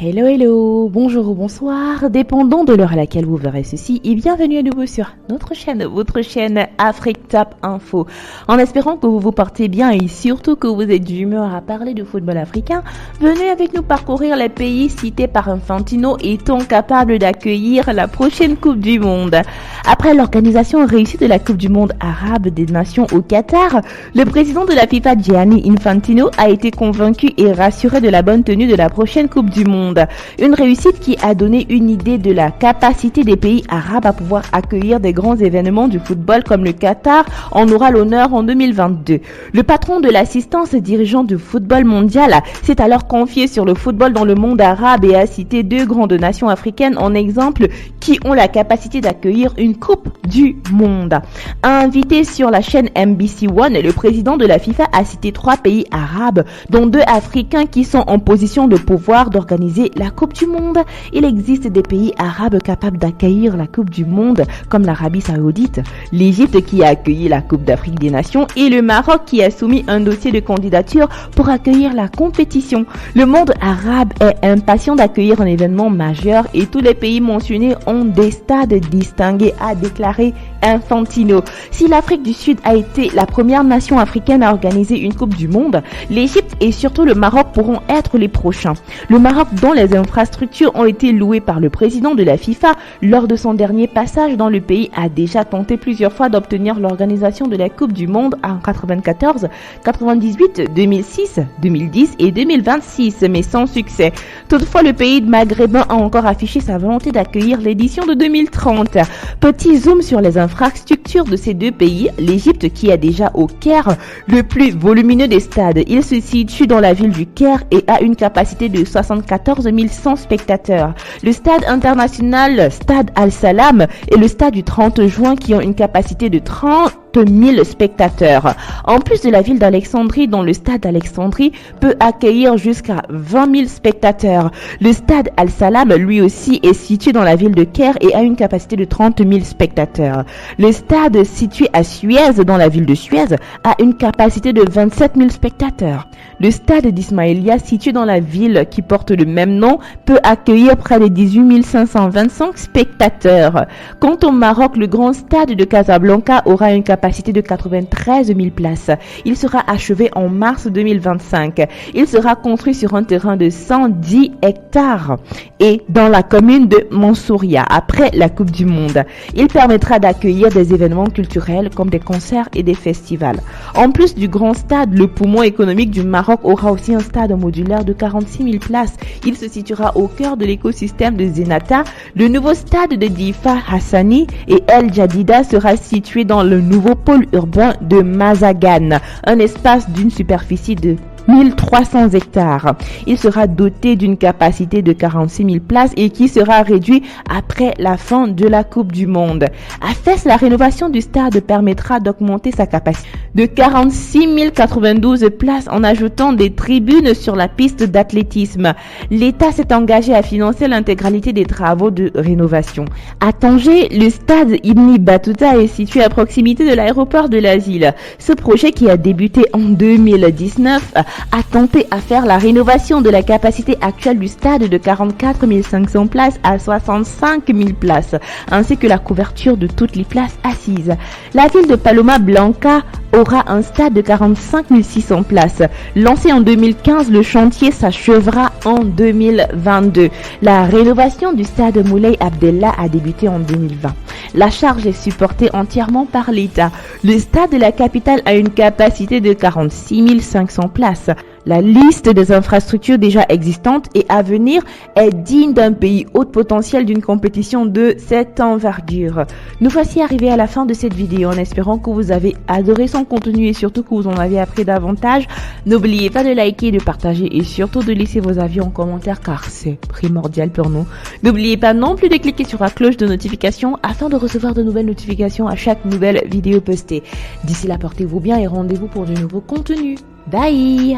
Hello, hello, bonjour ou bonsoir, dépendant de l'heure à laquelle vous verrez ceci, et bienvenue à nouveau sur notre chaîne, votre chaîne Afrique Top Info. En espérant que vous vous portez bien et surtout que vous êtes d'humeur à parler de football africain, venez avec nous parcourir les pays cités par Infantino étant capable d'accueillir la prochaine Coupe du Monde. Après l'organisation réussie de la Coupe du Monde arabe des nations au Qatar, le président de la FIFA Gianni Infantino a été convaincu et rassuré de la bonne tenue de la prochaine Coupe du Monde. Une réussite qui a donné une idée de la capacité des pays arabes à pouvoir accueillir des grands événements du football comme le Qatar en aura l'honneur en 2022. Le patron de l'assistance dirigeant du football mondial s'est alors confié sur le football dans le monde arabe et a cité deux grandes nations africaines en exemple qui ont la capacité d'accueillir une Coupe du Monde. Invité sur la chaîne MBC One, le président de la FIFA a cité trois pays arabes dont deux africains qui sont en position de pouvoir d'organiser la Coupe du Monde. Il existe des pays arabes capables d'accueillir la Coupe du Monde comme l'Arabie Saoudite, l'Égypte qui a accueilli la Coupe d'Afrique des Nations et le Maroc qui a soumis un dossier de candidature pour accueillir la compétition. Le monde arabe est impatient d'accueillir un événement majeur et tous les pays mentionnés ont des stades distingués, a déclaré Infantino. Si l'Afrique du Sud a été la première nation africaine à organiser une Coupe du Monde, l'Égypte et surtout le Maroc pourront être les prochains. Le Maroc, dont les infrastructures ont été louées par le président de la FIFA lors de son dernier passage dans le pays, a déjà tenté plusieurs fois d'obtenir l'organisation de la Coupe du Monde en 94, 98, 2006, 2010 et 2026, mais sans succès. Toutefois, le pays maghrébin a encore affiché sa volonté d'accueillir l'édition de 2030. Petit zoom sur les infrastructures de ces deux pays. L'Égypte, qui a déjà au Caire le plus volumineux des stades. Il se situe dans la ville du Caire et a une capacité de 74 100 spectateurs. Le stade international Stade Al-Salam et le stade du 30 juin qui ont une capacité de 30 000 spectateurs. En plus de la ville d'Alexandrie, dont le stade d'Alexandrie peut accueillir jusqu'à 20 000 spectateurs. Le stade Al-Salam, lui aussi, est situé dans la ville de Caire et a une capacité de 30 000 spectateurs. Le stade situé à Suez, dans la ville de Suez, a une capacité de 27 000 spectateurs. Le stade d'Ismaïlia, situé dans la ville qui porte le même nom, peut accueillir près de 18 525 spectateurs. Quant au Maroc, le grand stade de Casablanca aura une capacité de 93 000 places. Il sera achevé en mars 2025. Il sera construit sur un terrain de 110 hectares et dans la commune de Mansouria après la Coupe du Monde. Il permettra d'accueillir des événements culturels comme des concerts et des festivals. En plus du grand stade, le poumon économique du Maroc aura aussi un stade modulaire de 46 000 places. Il se situera au cœur de l'écosystème de Zenata. Le nouveau stade de Difa Hassani et El Jadida sera situé dans le nouveau pôle urbain de Mazagan, un espace d'une superficie de 1300 hectares. Il sera doté d'une capacité de 46 000 places et qui sera réduit après la fin de la Coupe du Monde. À Fès, la rénovation du stade permettra d'augmenter sa capacité de 46 092 places en ajoutant des tribunes sur la piste d'athlétisme. L'État s'est engagé à financer l'intégralité des travaux de rénovation. À Tanger, le stade Ibn Battuta est situé à proximité de l'aéroport de la ville. Ce projet, qui a débuté en 2019, a tenté à faire la rénovation de la capacité actuelle du stade de 44 500 places à 65 000 places, ainsi que la couverture de toutes les places assises. La ville de Paloma Blanca aura un stade de 45 600 places. Lancé en 2015, le chantier s'achèvera en 2022. La rénovation du stade Moulay Abdellah a débuté en 2020. La charge est supportée entièrement par l'État. Le stade de la capitale a une capacité de 46 500 places. La liste des infrastructures déjà existantes et à venir est digne d'un pays haut potentiel d'une compétition de cette envergure. Nous voici arrivés à la fin de cette vidéo en espérant que vous avez adoré son contenu et surtout que vous en avez appris davantage. N'oubliez pas de liker, de partager et surtout de laisser vos avis en commentaire car c'est primordial pour nous. N'oubliez pas non plus de cliquer sur la cloche de notification afin de recevoir de nouvelles notifications à chaque nouvelle vidéo postée. D'ici là, portez-vous bien et rendez-vous pour de nouveaux contenus. Bye!